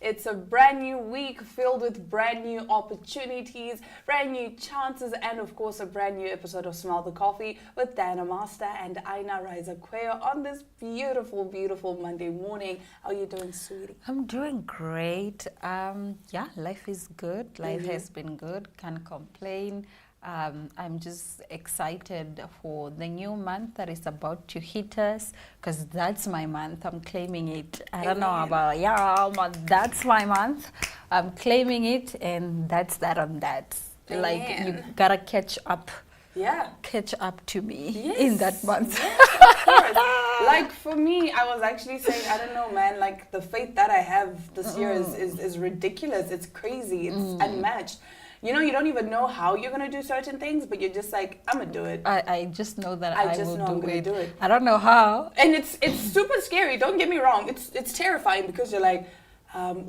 It's a brand new week filled with brand new opportunities, brand new chances, and of course, a brand new episode of Smell the Coffee with Diana Master and Aina Riza Quayo on this beautiful, beautiful Monday morning. How are you doing, sweetie? I'm doing great. Yeah, life is good. Life has been good. Can't complain. I'm just excited for the new month that is about to hit us because that's my month. I'm claiming it. I don't know about, but that's my month. I'm claiming it, and that's that on that. Amen. Like, you gotta catch up. Yeah. Catch up to me Yes. in that month. Yes, of course. Like, for me, I was actually saying, I don't know, man, like, the faith that I have this year is ridiculous. It's crazy. It's unmatched. You know, you don't even know how you're going to do certain things, but you're just like, I'm going to do it. I just know that I just will know I'm do gonna it. do it. I don't know how. And it's super scary. Don't get me wrong. It's terrifying because you're like,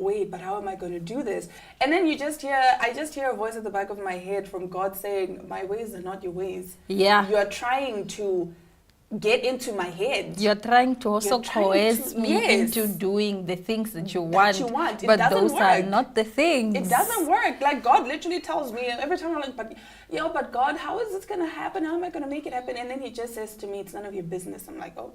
wait, but how am I going to do this? And then I just hear a voice at the back of my head from God saying, my ways are not your ways. Yeah. You are trying to get into my head. You're trying to also You're trying coerce to- me yes. into doing the things that you That want. you want. It But doesn't those are work. not the things. It doesn't work. Like, God literally tells me every time I'm like, but God, how is this going to happen? How am I going to make it happen? And then he just says to me, it's none of your business. I'm like, oh.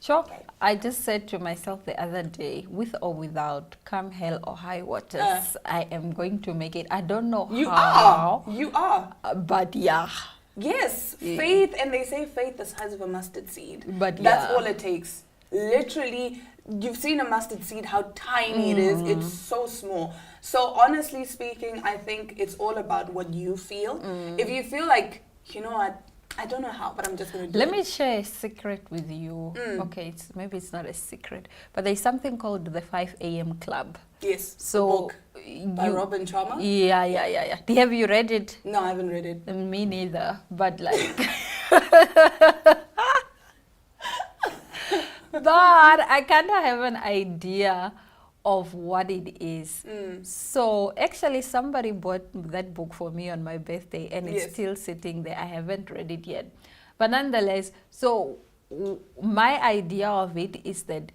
Sure. Okay. I just said to myself the other day, with or without, come hell or high waters, I am going to make it. I don't know You how. are. You are. But yeah. Yes, Yeah. faith, and they say faith the size of a mustard seed. But that's yeah. all it takes. Literally, you've seen a mustard seed, how tiny it is. It's so small. So honestly speaking, I think it's all about what you feel. If you feel like, you know what, I don't know how, but I'm just going to do Let it. me share a secret with you. Okay, maybe it's not a secret, but there's something called the 5 a.m. Club. Yes, So the book by Robin Sharma. Yeah. Have you read it? No, I haven't read it. Me neither, but like but I kind of have an idea of what it is. So actually somebody bought that book for me on my birthday, and it's Yes. still sitting there. I haven't read it yet, but nonetheless, so my idea of it is that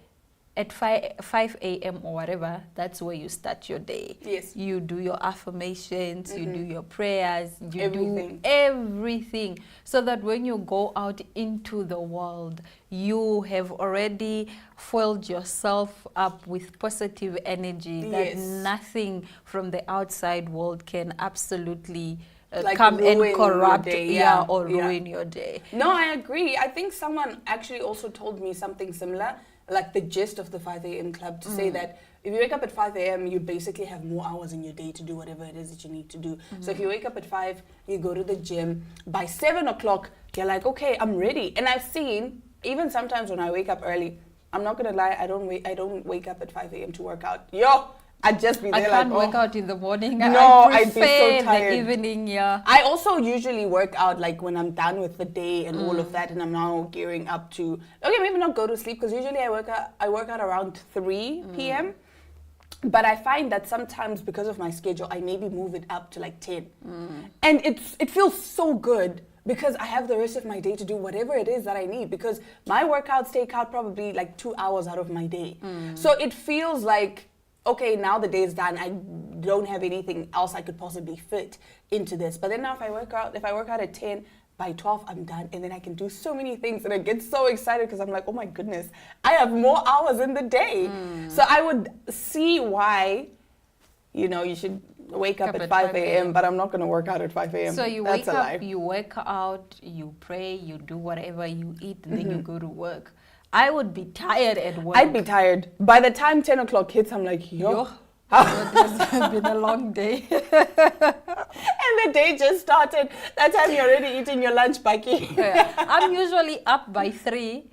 at 5 a.m. or whatever, that's where you start your day. Yes. You do your affirmations, you do your prayers, you Everything. do everything, so that when you go out into the world, you have already filled yourself up with positive energy that Yes. nothing from the outside world can absolutely Like come ruin and your corrupt day, or yeah. ruin your day. No, I agree. I think someone actually also told me something similar, like the gist of the 5 a.m. club, to say that if you wake up at 5 a.m., you basically have more hours in your day to do whatever it is that you need to do. So if you wake up at 5, you go to the gym. By 7 o'clock, you're like, okay, I'm ready. And I've seen, even sometimes when I wake up early, I'm not going to lie, I don't wake up at 5 a.m. to work out. I'd just be there I can't like, work out in the morning. No, I I'd be so prefer tired. the evening, yeah. I also usually work out like when I'm done with the day and all of that, and I'm now gearing up to maybe not go to sleep, because usually I work out around 3 p.m. But I find that sometimes because of my schedule, I maybe move it up to like 10, and it feels so good because I have the rest of my day to do whatever it is that I need, because my workouts take out probably like 2 hours out of my day. So it feels like, okay, now the day is done. I don't have anything else I could possibly fit into this. But then now if I work out at 10, by 12 I'm done, and then I can do so many things, and I get so excited because I'm like, oh my goodness, I have more hours in the day. So I would see why, you should wake up at 5 a.m., but I'm not going to work out at 5 a.m. So you That's wake a up, lie. you work out, you pray, you do whatever, you eat, and then you go to work. I would be tired at work. I'd be tired. By the time 10 o'clock hits, I'm like, Yo, it has been a long day. And the day just started. That time you're already eating your lunch, Baki. Yeah. I'm usually up by 3,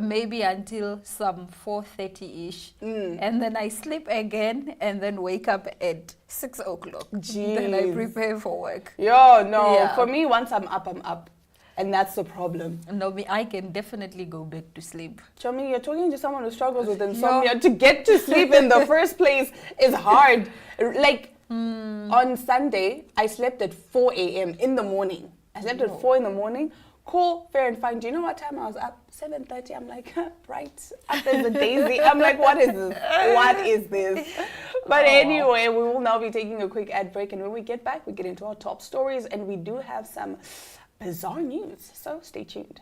maybe until some 4:30ish, and then I sleep again, and then wake up at 6 o'clock. Then I Jeez. prepare for work. Yo, no. Yeah. For me, once I'm up. And that's the problem. No, I can definitely go back to sleep. Chomi, you're talking to someone who struggles with insomnia. To get to sleep in the first place is hard. Like, on Sunday, I slept at 4 a.m. in the morning. I slept at 4 in the morning. Cool, fair and fine. Do you know what time I was up? 7:30. I'm like, bright. Up as a daisy. I'm like, what is this? What is this? But anyway, we will now be taking a quick ad break, and when we get back, we get into our top stories, and we do have some bizarre news. So stay tuned.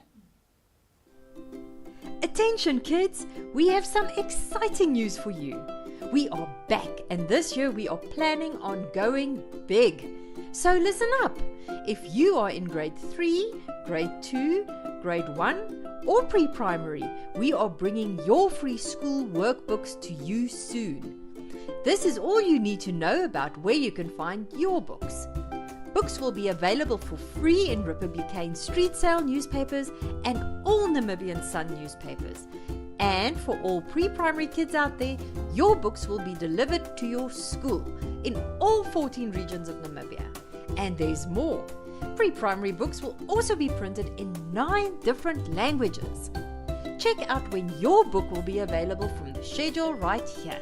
Attention kids, we have some exciting news for you. We are back, and this year we are planning on going big. So listen up. If you are in grade 3, grade 2, grade 1 or pre-primary, we are bringing your free school workbooks to you soon. This is all you need to know about where you can find your books. Books will be available for free in Republican street sale newspapers and all Namibian Sun newspapers. And for all pre-primary kids out there, your books will be delivered to your school in all 14 regions of Namibia. And there's more. Pre-primary books will also be printed in 9 different languages. Check out when your book will be available from the schedule right here.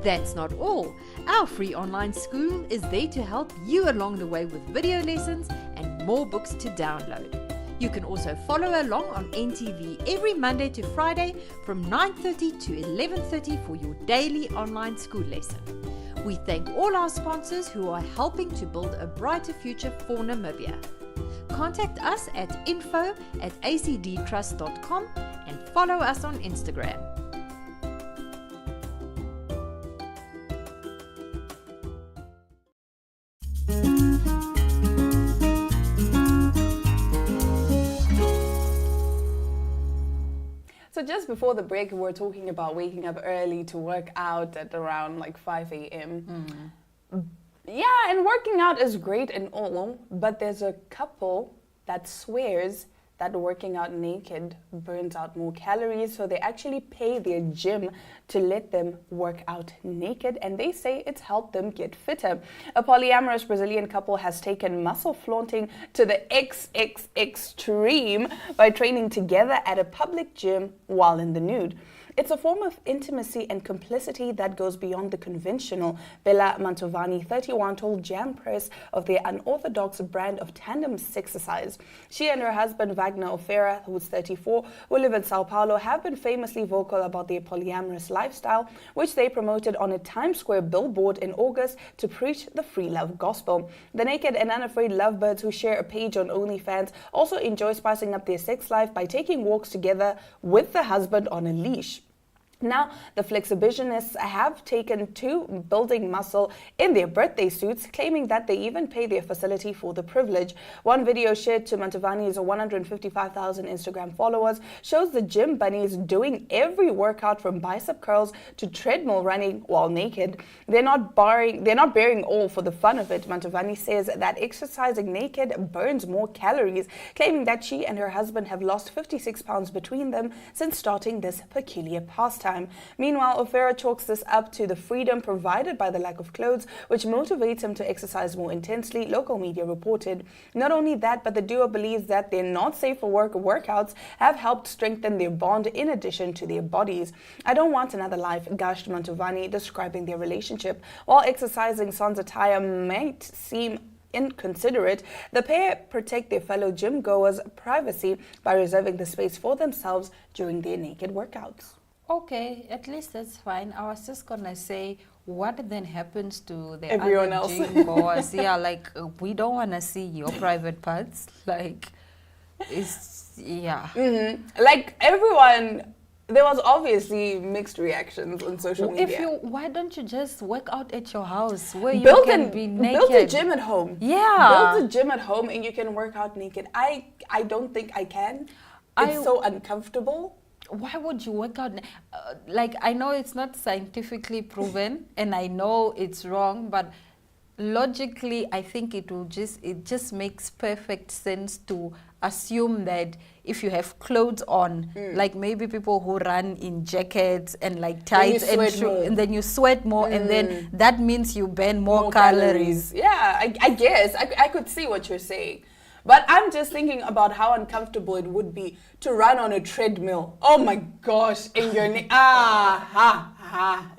That's not all. Our free online school is there to help you along the way with video lessons and more books to download. You can also follow along on NTV every Monday to Friday from 9:30 to 11:30 for your daily online school lesson. We thank all our sponsors who are helping to build a brighter future for Namibia. Contact us at info@acdtrust.com and follow us on Instagram. So just before the break, we were talking about waking up early to work out at around like 5 a.m. Yeah, and working out is great and all, but there's a couple that swears that working out naked burns out more calories, so they actually pay their gym to let them work out naked, and they say it's helped them get fitter. A polyamorous Brazilian couple has taken muscle flaunting to the XX extreme by training together at a public gym while in the nude. It's a form of intimacy and complicity that goes beyond the conventional, Bella Mantovani, 31, told Jam Press of their unorthodox brand of tandem sexercise. She and her husband, Wagner Ofera, who's 34, who live in Sao Paulo, have been famously vocal about their polyamorous lifestyle, which they promoted on a Times Square billboard in August to preach the free love gospel. The naked and unafraid lovebirds, who share a page on OnlyFans, also enjoy spicing up their sex life by taking walks together with the husband on a leash. Now, the Flexibitionists have taken to building muscle in their birthday suits, claiming that they even pay their facility for the privilege. One video shared to Mantovani's 155,000 Instagram followers shows the gym bunnies doing every workout from bicep curls to treadmill running while naked. They're not bearing all for the fun of it. Mantovani says that exercising naked burns more calories, claiming that she and her husband have lost 56 pounds between them since starting this peculiar pastime. Meanwhile, Ofera chalks this up to the freedom provided by the lack of clothes, which motivates him to exercise more intensely, local media reported. Not only that, but the duo believes that their not safe for work workouts have helped strengthen their bond in addition to their bodies. I don't want another life, gushed Mantovani, describing their relationship. While exercising sans attire might seem inconsiderate, the pair protect their fellow gym goers' privacy by reserving the space for themselves during their naked workouts. Okay, at least that's fine. I was just gonna say, what then happens to the Everyone other else. gym goers? Yeah, like we don't wanna see your private parts. Like, it's yeah. Like everyone, there was obviously mixed reactions on social media. Why don't you just work out at your house where you Build can be naked? Build a gym at home. Yeah. Build a gym at home and you can work out naked. I don't think I can. It's so uncomfortable. Why would you work out? Like, I know it's not scientifically proven and I know it's wrong, but logically, I think it just makes perfect sense to assume that if you have clothes on, like maybe people who run in jackets and like tights and then you sweat more, and then that means you burn more calories. Yeah, I guess. I could see what you're saying. But I'm just thinking about how uncomfortable it would be to run on a treadmill. Oh my gosh, in your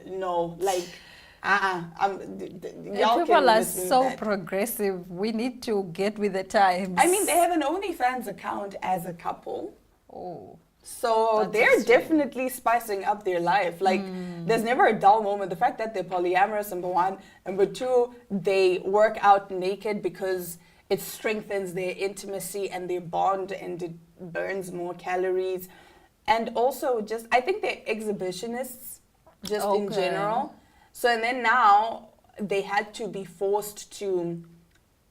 no, like, y'all people are so progressive. We need to get with the times. I mean, they have an OnlyFans account as a couple. Oh. So That's they're extreme. definitely spicing up their life. Like, there's never a dull moment. The fact that they're polyamorous, number one. Number two, they work out naked because it strengthens their intimacy and their bond, and it burns more calories. And also, just, I think they're exhibitionists, just in Okay. general. So, and then now they had to be forced to,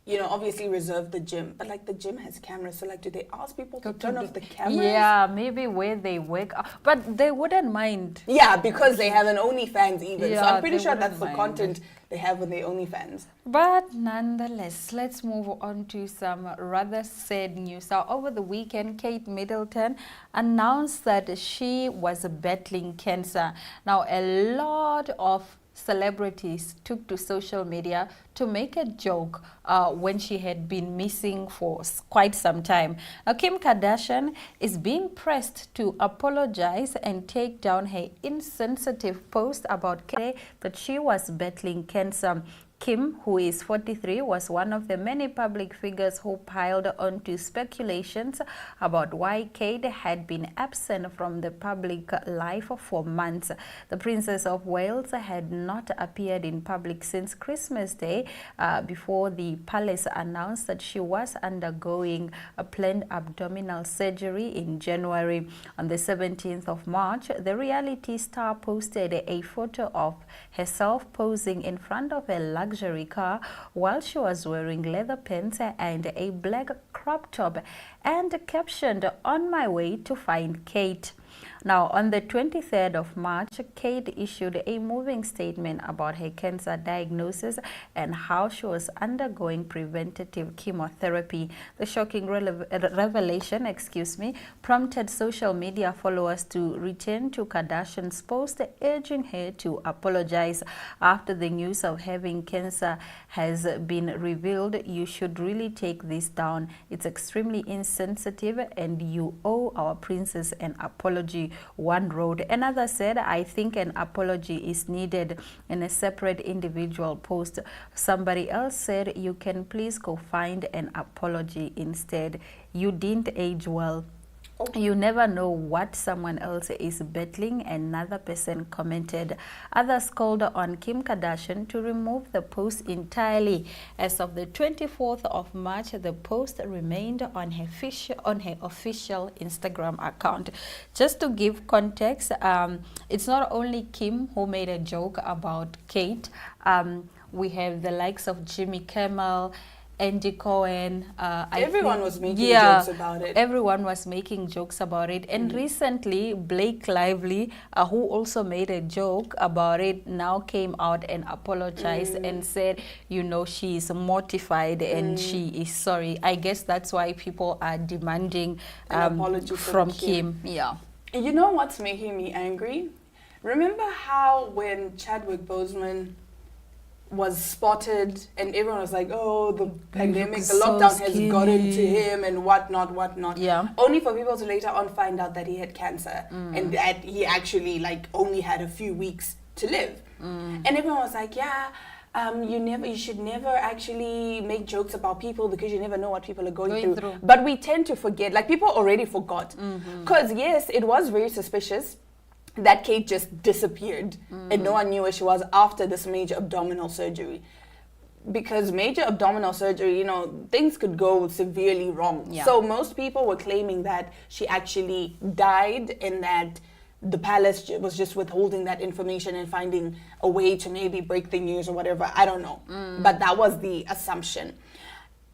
you know, obviously reserve the gym. But like, the gym has cameras, so like, do they ask people to turn off the cameras? Yeah, maybe where they work, but they wouldn't mind. Yeah, because they have an OnlyFans even. So Yeah, I'm pretty they sure wouldn't that's the mind. content they have on their OnlyFans. But nonetheless, let's move on to some rather sad news. Now, over the weekend, Kate Middleton announced that she was battling cancer. Now, a lot of celebrities took to social media to make a joke when she had been missing for quite some time. Now, Kim Kardashian is being pressed to apologize and take down her insensitive post about that she was battling cancer. Kim, who is 43, was one of the many public figures who piled onto speculations about why Kate had been absent from the public life for months. The Princess of Wales had not appeared in public since Christmas Day before the palace announced that she was undergoing a planned abdominal surgery in January. On the 17th of March, the reality star posted a photo of herself posing in front of a luxury car while she was wearing leather pants and a black crop top, and captioned, "On my way to find Kate." Now, on the 23rd of March, Kate issued a moving statement about her cancer diagnosis and how she was undergoing preventative chemotherapy. The shocking revelation, prompted social media followers to return to Kardashian's post, urging her to apologize. After the news of having cancer has been revealed, you should really take this down. It's extremely insensitive and you owe our princess an apology, one wrote. Another said, "I think an apology is needed," in a separate individual post. Somebody else said, "You can please go find an apology instead. You didn't age well. You never know what someone else is battling," another person commented. Others called on Kim Kardashian to remove the post entirely. As of the 24th of March, the post remained on her official Instagram account. Just to give context, it's not only Kim who made a joke about Kate. We have the likes of Jimmy Kimmel, Andy Cohen. Everyone was making jokes about it. Everyone was making jokes about it. And recently, Blake Lively, who also made a joke about it, now came out and apologized and said, you know, she is mortified and she is sorry. I guess that's why people are demanding An apology from Kim. Yeah. You know what's making me angry? Remember how when Chadwick Boseman was spotted and everyone was like, oh, the pandemic, the so lockdown has gotten to skinny. him and whatnot. Yeah. Only for people to later on find out that he had cancer and that he actually like only had a few weeks to live. And everyone was like, yeah, you should never actually make jokes about people because you never know what people are going through. But we tend to forget, like people already forgot. Because yes, it was very suspicious that Kate just disappeared and no one knew where she was after this major abdominal surgery. Because major abdominal surgery, you know, things could go severely wrong. Yeah. So most people were claiming that she actually died and that the palace was just withholding that information and finding a way to maybe break the news or whatever. I don't know. But that was the assumption.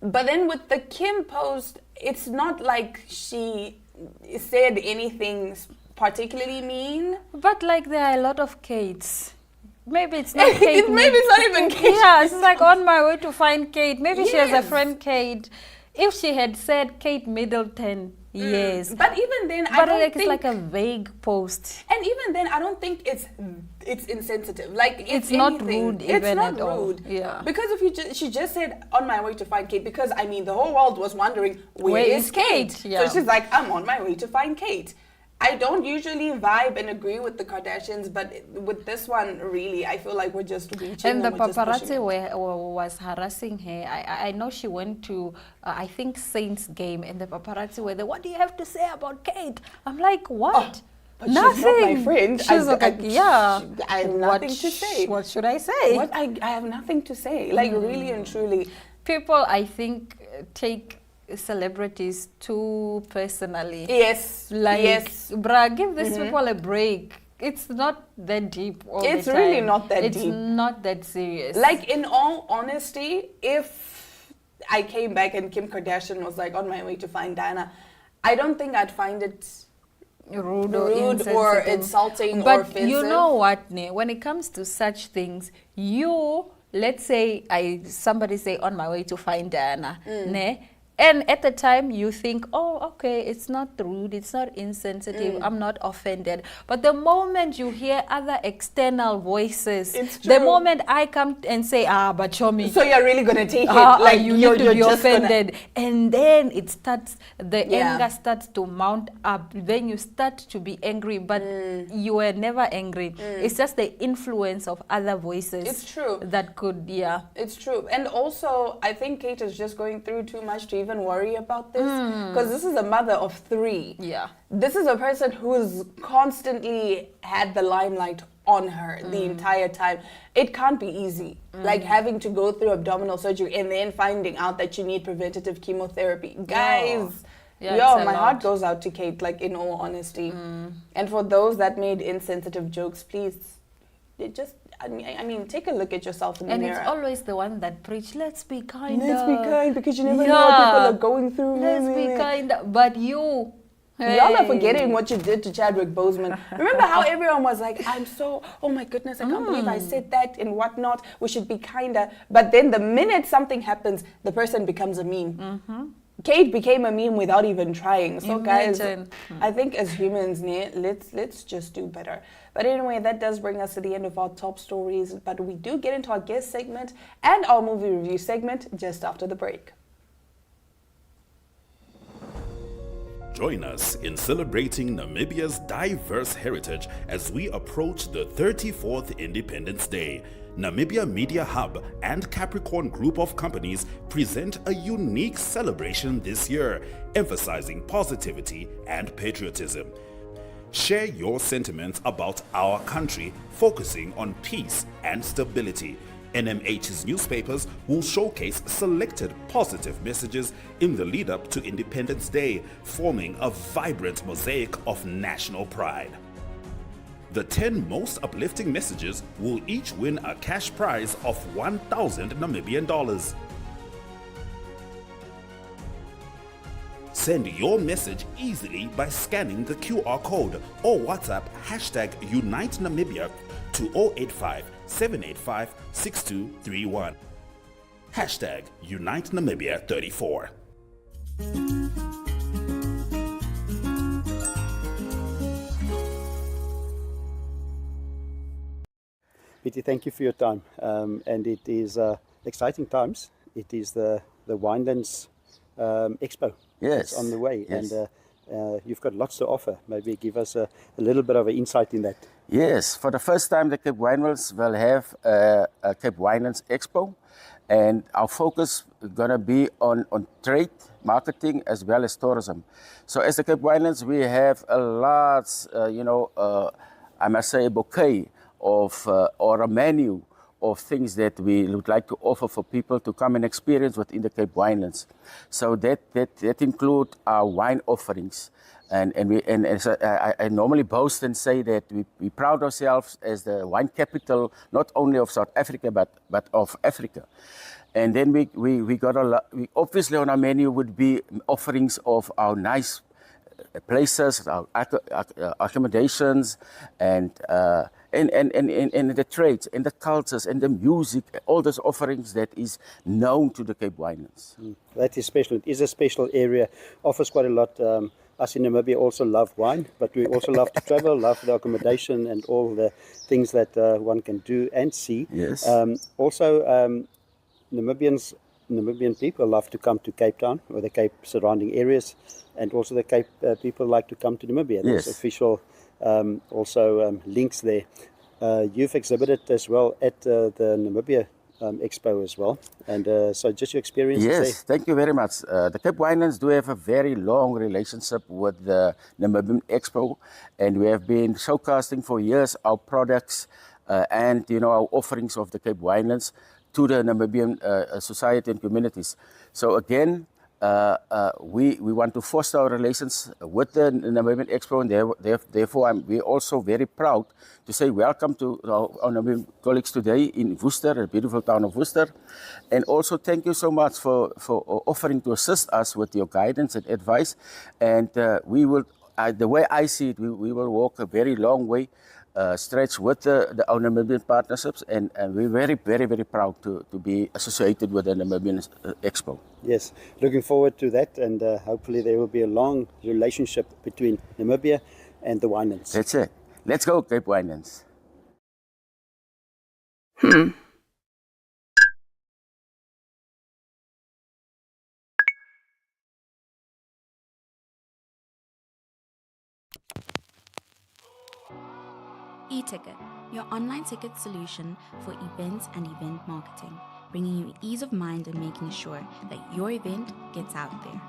But then with the Kim post, it's not like she said anything particularly mean. But like there are a lot of Kates. Maybe it's not Kate. Maybe it's not even Kate. Yeah, it's like on my way to find Kate. Maybe she has a Yes. friend Kate. If she had said Kate Middleton, yes. But even then, I But don't like think... it's like a vague post. And even then, I don't think it's insensitive. Like It's if not anything, rude it's even not at all. rude. Yeah. Because if she just said on my way to find Kate, because I mean the whole world was wondering where Where is is Kate? Kate? Yeah. So she's like, I'm on my way to find Kate. I don't usually vibe and agree with the Kardashians, but with this one, really, I feel like we're just reaching. And the we're just pushing paparazzi it. was harassing her. I know she went to, I think, Saints game, and the paparazzi were there. What do you have to say about Kate? I'm like, what? But she's not my friend. She's okay. Yeah. I have nothing to say. What should I say? What I have nothing to say. Like, really and truly. People, I think, take celebrities too personally. Yes. Like, yes. bruh, give these people a break. It's not that deep all It's the time. really not that it's deep. It's not that serious. Like, in all honesty, if I came back and Kim Kardashian was like on my way to find Diana, I don't think I'd find it rude or insulting but or offensive. You know what, Ne? When it comes to such things, let's say somebody say on my way to find Diana, Ne? And at the time you think, oh, okay, it's not rude, it's not insensitive, I'm not offended. But the moment you hear other external voices, the moment I come and say, but show me. So you're really going to take it like you need to be offended. Gonna... And then it starts, the anger starts to mount up. Then you start to be angry, but you were never angry. It's just the influence of other voices. It's true. That could, It's true. And also, I think Kate is just going through too much to even worry about this, because this is a mother of 3. Yeah, this is a person who's constantly had the limelight on her the entire time. It can't be easy, like having to go through abdominal surgery and then finding out that you need preventative chemotherapy. Guys, my heart goes out to Kate, like, in all honesty. And for those that made insensitive jokes, please just I mean, take a look at yourself in the mirror. And it's always the one that preach, let's be kind. Let's be kind, because you never know what people are going through. Let's be kind. But you... Y'all are forgetting what you did to Chadwick Boseman. Remember how everyone was like, oh my goodness, I can't believe I said that and whatnot. We should be kinder. But then the minute something happens, the person becomes a meme. Kate became a meme without even trying. So guys, I think as humans, let's just do better. But anyway, that does bring us to the end of our top stories. But we do get into our guest segment and our movie review segment just after the break. Join us in celebrating Namibia's diverse heritage as we approach the 34th Independence Day. Namibia Media Hub and Capricorn Group of Companies present a unique celebration this year, emphasizing positivity and patriotism. Share your sentiments about our country, focusing on peace and stability. NMH's newspapers will showcase selected positive messages in the lead-up to Independence Day, forming a vibrant mosaic of national pride. The 10 most uplifting messages will each win a cash prize of 1,000 Namibian dollars. Send your message easily by scanning the QR code or WhatsApp #Unite Namibia to 085 785 6231. #Unite Namibia 34. Pietie, thank you for your time. And it is exciting times. It is the Winelands Expo. Yes. It's on the way. Yes. And you've got lots to offer. Maybe give us a little bit of an insight in that. Yes, for the first time the Cape Winelands will have a Cape Winelands Expo, and our focus is going to be on trade, marketing, as well as tourism. So as the Cape Winelands, we have a large, I must say, a bouquet of, or a menu of things that we would like to offer for people to come and experience within the Cape Winelands. So that include our wine offerings. And as I normally boast and say that we proud ourselves as the wine capital, not only of South Africa, but of Africa. And then we got a lot, obviously on our menu would be offerings of our nice places, our accommodations, and the trades, and the cultures, and the music, all those offerings that is known to the Cape Winelands. That is special. It is a special area, offers quite a lot. Us in Namibia also love wine, but we also love to travel, love the accommodation and all the things that one can do and see. Yes. Also, Namibians Namibian people love to come to Cape Town or the Cape surrounding areas, and also the Cape people like to come to Namibia. There's Yes. official links there. You've exhibited as well at the Namibia Expo as well, and so just your experiences there. Yes, thank you very much. The Cape Winelands do have a very long relationship with the Namibian Expo, and we have been showcasing for years our products and our offerings of the Cape Winelands to the Namibian society and communities. So again, we want to foster our relations with the Namibian Expo, and therefore we're also very proud to say welcome to our Namibian colleagues today in Worcester, the beautiful town of Worcester. And also thank you so much for offering to assist us with your guidance and advice. And we will, the way I see it, we will walk a very long way stretch with our Namibian partnerships, and we're very, very, very proud to be associated with the Namibian Expo. Yes, looking forward to that, and hopefully there will be a long relationship between Namibia and the Winelands. That's it. Let's go, Cape Winelands. eTicket, your online ticket solution for events and event marketing, bringing you ease of mind and making sure that your event gets out there.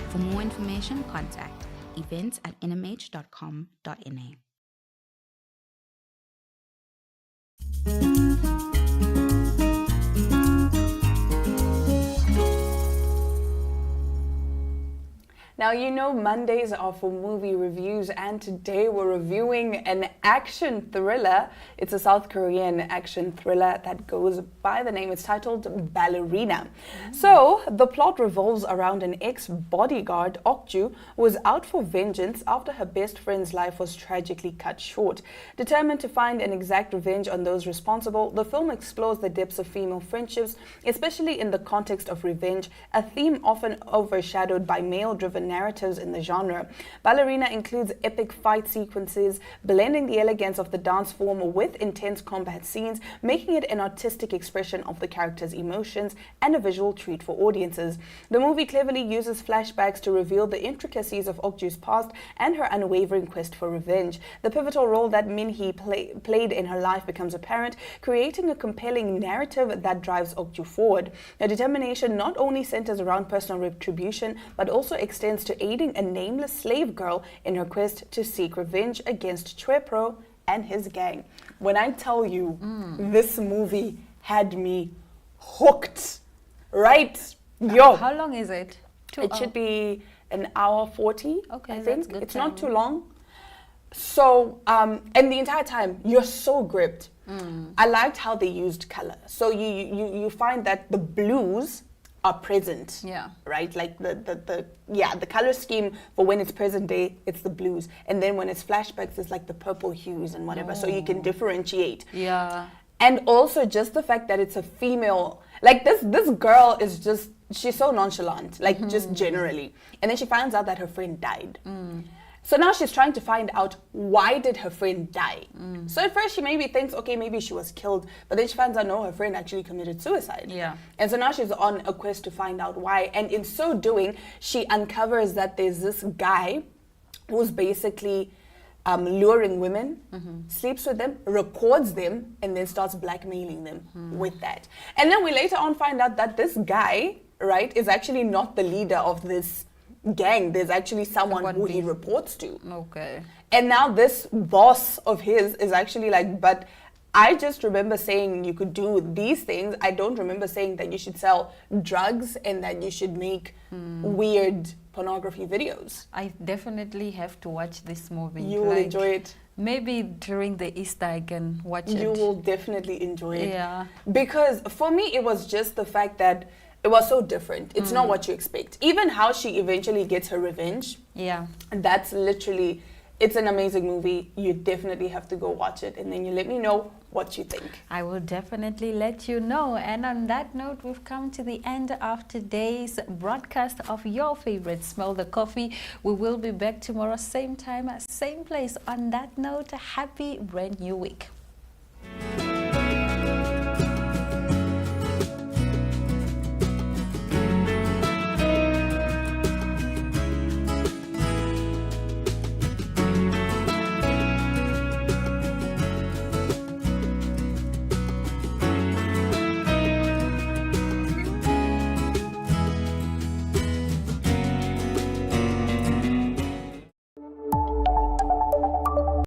For more information, contact events@nhh.com.na. Now, you know Mondays are for movie reviews, and today we're reviewing an action thriller. It's a South Korean action thriller that goes by the name, it's titled Ballerina. So, the plot revolves around an ex-bodyguard, Okju, who was out for vengeance after her best friend's life was tragically cut short. Determined to find and exact revenge on those responsible, the film explores the depths of female friendships, especially in the context of revenge, a theme often overshadowed by male-driven narratives in the genre. Ballerina includes epic fight sequences, blending the elegance of the dance form with intense combat scenes, making it an artistic expression of the character's emotions and a visual treat for audiences. The movie cleverly uses flashbacks to reveal the intricacies of Okju's past and her unwavering quest for revenge. The pivotal role that Min-hee played in her life becomes apparent, creating a compelling narrative that drives Okju forward. Her determination not only centers around personal retribution, but also extends to aiding a nameless slave girl in her quest to seek revenge against Chwepro and his gang. When I tell you, this movie had me hooked, right? Yo. How long is it? It should be an hour 40, Okay, I that's think. good It's time. not too long. So, and the entire time, you're so gripped. I liked how they used color. So you find that the blues are present. Yeah. Right? Like the color scheme for when it's present day, it's the blues. And then when it's flashbacks, it's like the purple hues and whatever. So you can differentiate. Yeah. And also just the fact that it's a female, like this girl is just, she's so nonchalant, like just generally. And then she finds out that her friend died. So now she's trying to find out, why did her friend die? So at first she maybe thinks, okay, maybe she was killed. But then she finds out, no, her friend actually committed suicide. Yeah. And so now she's on a quest to find out why. And in so doing, she uncovers that there's this guy who's basically luring women, sleeps with them, records them, and then starts blackmailing them with that. And then we later on find out that this guy, right, is actually not the leader of this gang. There's actually someone who he reports to. Okay. And now this boss of his is actually like, but I just remember saying you could do these things. I don't remember saying that you should sell drugs and that you should make weird pornography videos. I definitely have to watch this movie. You will enjoy it. Maybe during the Easter I can watch it. You will definitely enjoy it. Yeah. Because for me, it was just the fact that it was so different. It's not what you expect. Even how she eventually gets her revenge, Yeah. that's literally, it's an amazing movie. You definitely have to go watch it, and then you let me know what you think. I will definitely let you know. And on that note, we've come to the end of today's broadcast of your favorite Smell the Coffee. We will be back tomorrow, same time, same place. On that note, a happy brand new week.